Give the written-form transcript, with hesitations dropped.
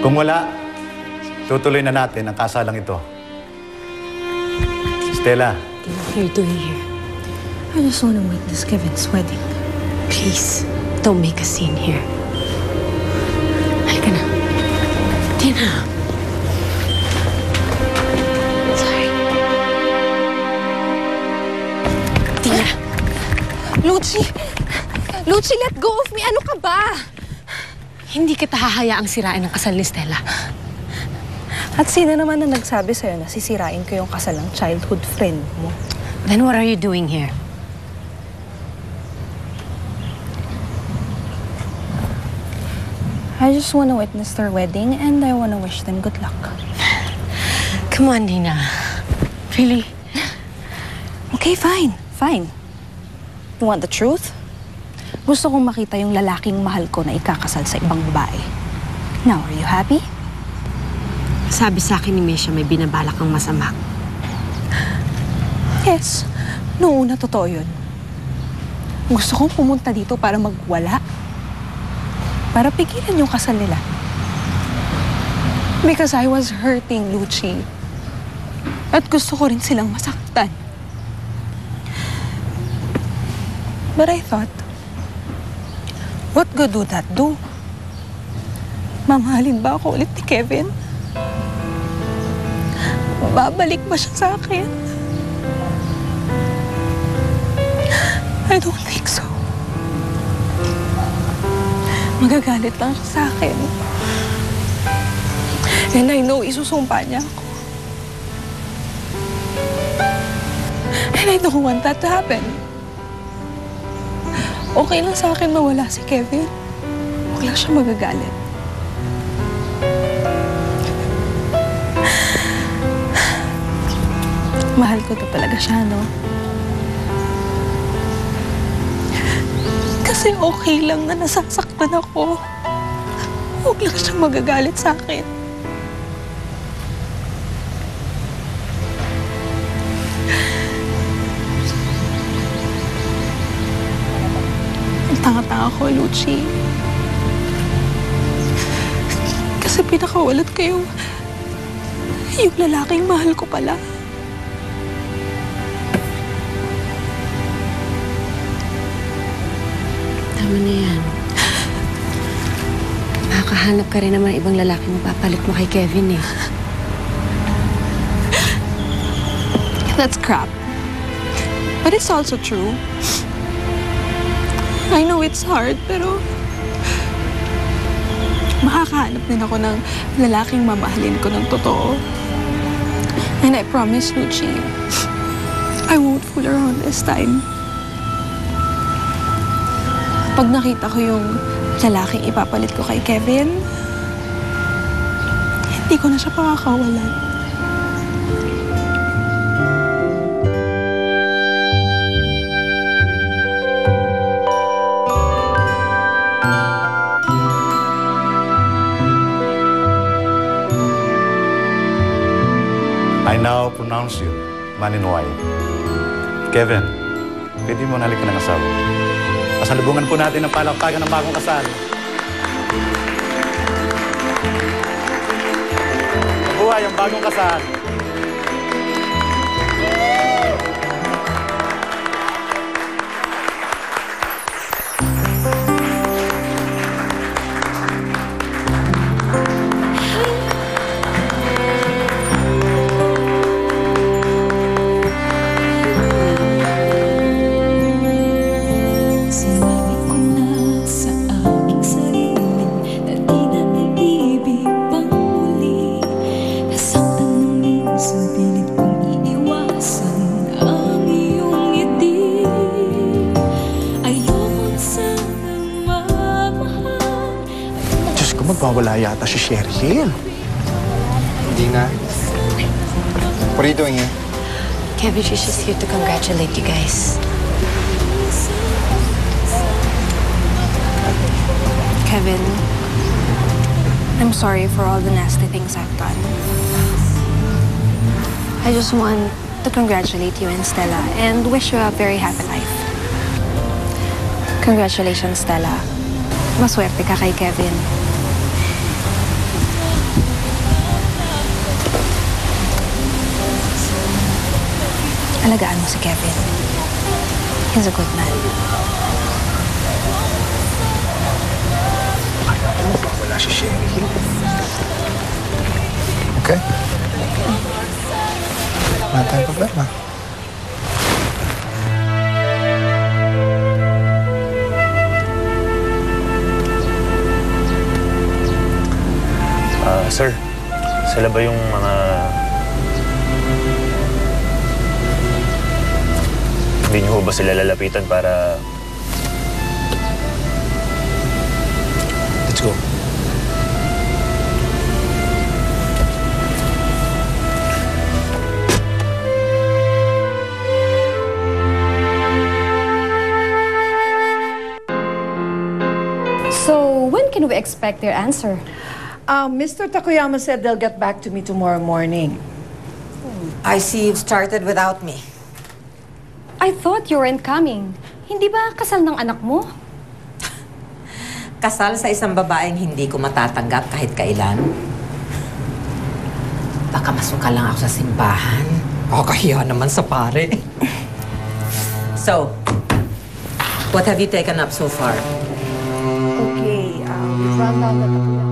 Kung wala, tutuloy na natin ang kasalang ito. Stella. What are you doing here? I just want to witness Kevin's wedding. Please, don't make a scene here. Halika na. Tina. Sorry. Tina. Lucy! Lucy, let go of me! Ano ka ba? Hindi kita hahayaang sirain ang kasal ni Stella. At sino naman na nagsabi sa'yo na sisirain ko yung kasal ng childhood friend mo? Then what are you doing here? I just want to witness their wedding and I want to wish them good luck. Come on, Nina. Really? Okay, fine. Fine. You want the truth? Gusto kong makita yung lalaking mahal ko na ikakasal sa ibang babae. Now, are you happy? Sabi sa akin ni Mesha may binabalak kang masama. Yes. Noong una, totoo yun. Gusto kong pumunta dito para magwala. Para pigilan yung kasal nila. Because I was hurting, Lucci. At gusto ko rin silang masaktan. But I thought, what good would that do? Mamahalin ba ako ulit ni Kevin? Babalik ba siya sa akin? I don't think so. Magagalit lang siya sa akin. And I know isusumpa niya ako. And I don't want that to happen. Okay lang sa akin mawala si Kevin. Huwag lang siya magagalit. Mahal ko na talaga siya, no? Kasi okay lang na nasasaktan ako. Huwag lang siya magagalit sa akin. Ang tanga-tanga ko, Lucci. Kasi pinakawalat ko yung lalaking mahal ko pala. Tama na yan. Makakahanap ka rin naman ibang lalaki mapapalit mo kay Kevin eh. That's crap. But it's also true. I know it's hard, pero makakahanap din ako ng lalaking mamahalin ko ng totoo. And I promise, Lucci, I won't fool around this time. Pag nakita ko yung lalaking ipapalit ko kay Kevin, hindi ko na siya pakakawalan. I now pronounce you man and wife. Kevin, pwede mo nalik ka ng asawa. Pasalubungan po natin ang palakpakan ng bagong kasal. Mabuhay ang bagong kasal. Magwawala yata si Cheryl. Hindi na. What are you doing here? Kevin, she's just here to congratulate you guys. Kevin, I'm sorry for all the nasty things I've done. I just want to congratulate you and Stella and wish you a very happy life. Congratulations, Stella. Maswerte ka kay Kevin. alagaan mo si Kevin. He's a good man. Mawawala si Sherry Hill. Okay? Wala tayong problema. Sir, sila ba yung mga... Hindi niyo ba sila lalapitan para... Let's go. So, when can we expect their answer? Mr. Takuyama said they'll get back to me tomorrow morning. I see you've started without me. I thought you weren't coming. Hindi ba kasal ng anak mo? Kasal sa isang babaeng hindi ko matatanggap kahit kailan. Baka masuka lang ako sa simbahan. Kahiya naman sa pare. So, what have you taken up so far? Okay, we found out that